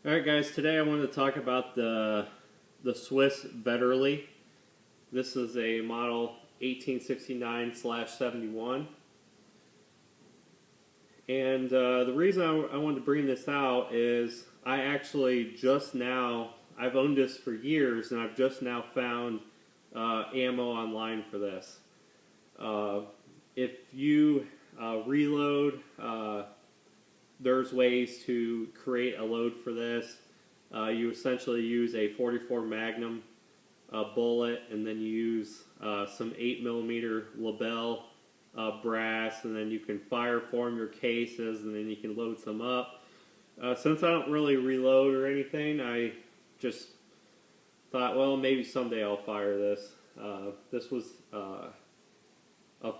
Alright guys, today I wanted to talk about the Swiss Vetterli. This is a model 1869/71. And the reason I wanted to bring this out is I actually just now, I've owned this for years and I've just now found ammo online for this. If you reload, there's ways to create a load for this. You essentially use a 44 Magnum bullet, and then you use some 8mm Lebel brass, and then you can fire form your cases, and then you can load some up. Since I don't really reload or anything, I just thought, well, maybe someday I'll fire this. This was a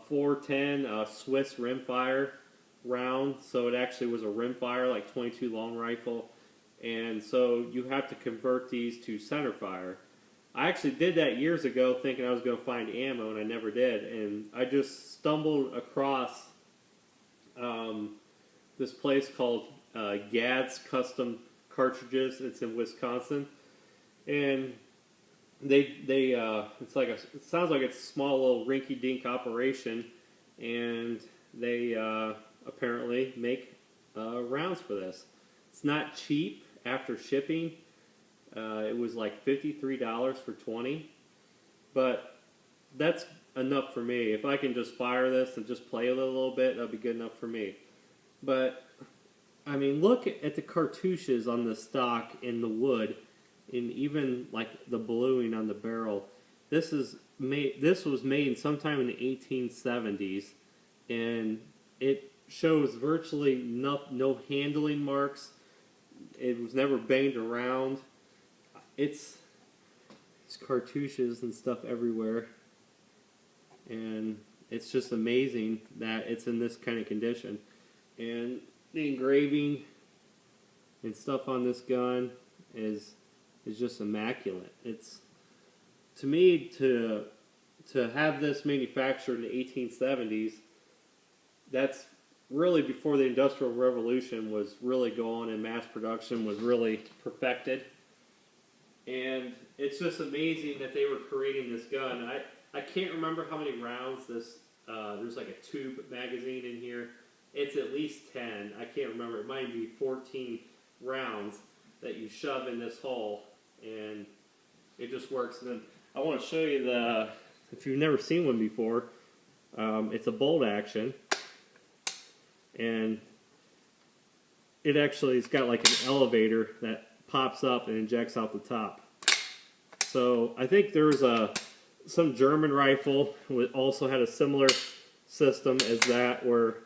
410 Swiss rimfire round, so it actually was a rimfire, like 22 long rifle, and so you have to convert these to centerfire. I actually did that years ago thinking I was going to find ammo, and I never did, and I just stumbled across this place called Gad's Custom Cartridges. It's in Wisconsin, and it sounds like it's a small little rinky-dink operation, and they apparently make rounds for this. It's not cheap after shipping. It was like $53 for 20, but that's enough for me. If I can just fire this and just play with it a little bit, that'll be good enough for me. But I mean, look at the cartouches on the stock in the wood, and even like the bluing on the barrel. This was made sometime in the 1870s, and it shows virtually no handling marks. It was never banged around. It's cartouches and stuff everywhere, and it's just amazing that it's in this kind of condition. And the engraving and stuff on this gun is just immaculate. It's, to me, to have this manufactured in the 1870s, that's really before the Industrial Revolution was really going and mass production was really perfected. And it's just amazing that they were creating this gun. I can't remember how many rounds this, there's like a tube magazine in here. It's at least 10. I can't remember. It might be 14 rounds that you shove in this hole, and it just works. And then I want to show you if you've never seen one before, it's a bolt action. And it's got like an elevator that pops up and injects out the top. So I think there was some German rifle also had a similar system as that, where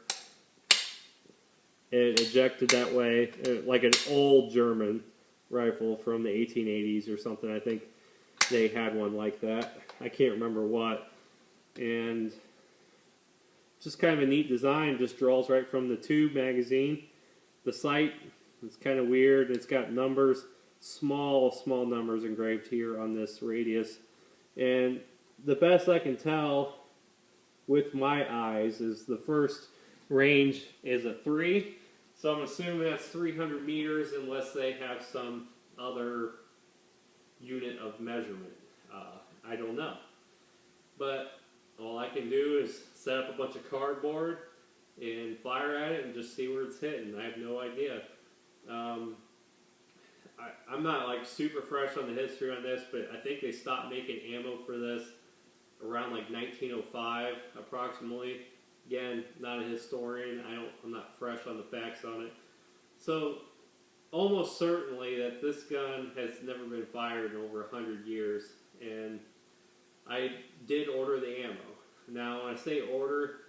it ejected that way, like an old German rifle from the 1880s or something. I think they had one like that. I can't remember what. And just kind of a neat design, just draws right from the tube magazine. The sight is kind of weird. It's got numbers, small numbers engraved here on this radius. And the best I can tell with my eyes is the first range is a 3. So I'm assuming that's 300 meters unless they have some other unit of measurement. I don't know. But all I can do is set up a bunch of cardboard and fire at it and just see where it's hitting. I have no idea. I'm not like super fresh on the history on this, but I think they stopped making ammo for this around like 1905 approximately. Again, not a historian. I'm not fresh on the facts on it. So almost certainly that this gun has never been fired in over 100 years, and I did order the ammo. Now, when I say order,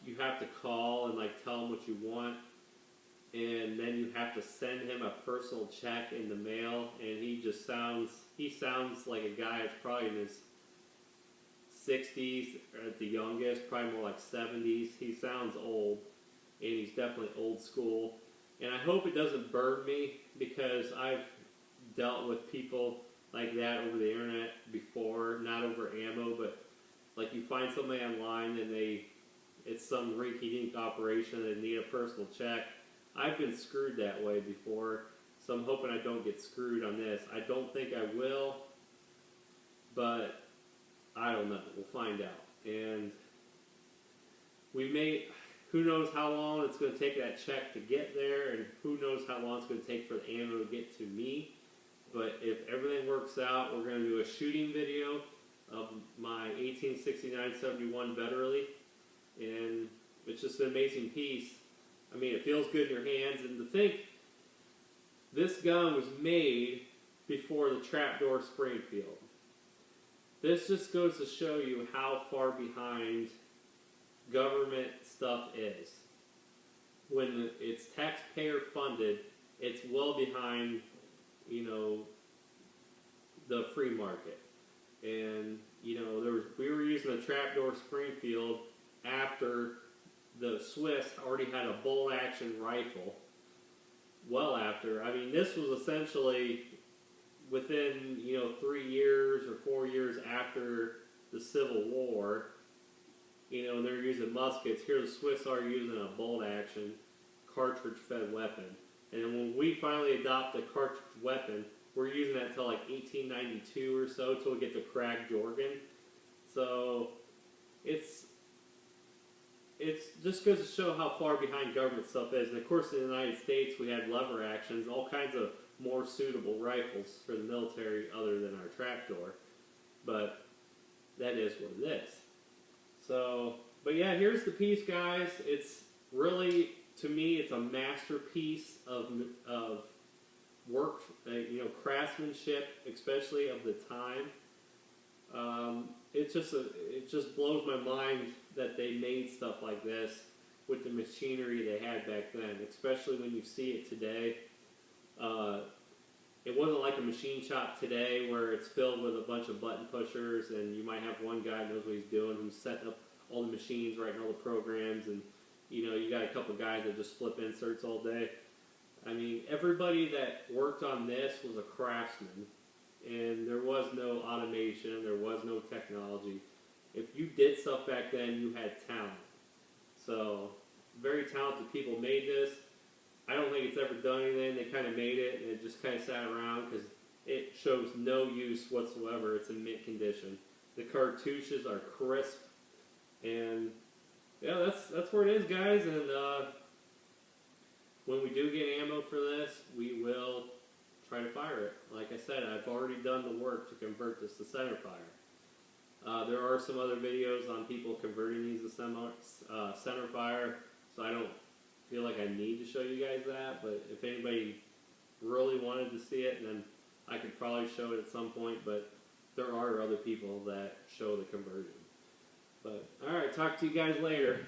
you have to call and like tell him what you want, and then you have to send him a personal check in the mail. And he sounds like a guy that's probably in his 60s at the youngest, probably more like 70s. He sounds old, and he's definitely old school. And I hope it doesn't burn me, because I've dealt with people like that over the internet before, not over ammo, but like you find somebody online and it's some rinky-dink operation and they need a personal check. I've been screwed that way before, so I'm hoping I don't get screwed on this. I don't think I will, but I don't know. We'll find out. And we may, who knows how long it's going to take that check to get there, and who knows how long it's going to take for the ammo to get to me. But if everything works out, we're going to do a shooting video of my 1869-71 Vetterli, and it's just an amazing piece. I mean, it feels good in your hands, and to think this gun was made before the trapdoor Springfield. This just goes to show you how far behind government stuff is. When it's taxpayer funded, it's well behind, you know, the free market. And, you know, we were using a trapdoor Springfield after the Swiss already had a bolt action rifle. Well after. I mean, this was essentially within, you know, 3 years or 4 years after the Civil War. You know, they're using muskets. Here the Swiss are using a bolt action cartridge-fed weapon. And when we finally adopt a cartridge weapon, we're using that until like 1892 or so, till we get to Krag Jorgen. So it's just goes to show how far behind government stuff is. And of course, in the United States, we had lever actions, all kinds of more suitable rifles for the military other than our trapdoor. But that is what it is. So, but yeah, here's the piece, guys. It's really, to me, it's a masterpiece of work, you know, craftsmanship, especially of the time. It just blows my mind that they made stuff like this with the machinery they had back then, especially when you see it today. It wasn't like a machine shop today where it's filled with a bunch of button pushers and you might have one guy who knows what he's doing, who's setting up all the machines, writing all the programs, and you know, you got a couple guys that just flip inserts all day. I mean, everybody that worked on this was a craftsman, and there was no automation, there was no technology. If you did stuff back then, you had talent. So, very talented people made this. I don't think it's ever done anything. They kind of made it, and it just kind of sat around because it shows no use whatsoever. It's in mint condition. The cartouches are crisp, and yeah, that's where it is, guys. And when we do get ammo for this, we will try to fire it. Like I said, I've already done the work to convert this to centerfire. There are some other videos on people converting these to centerfire, so I don't feel like I need to show you guys that, but if anybody really wanted to see it, then I could probably show it at some point, but there are other people that show the conversion. But, alright, talk to you guys later.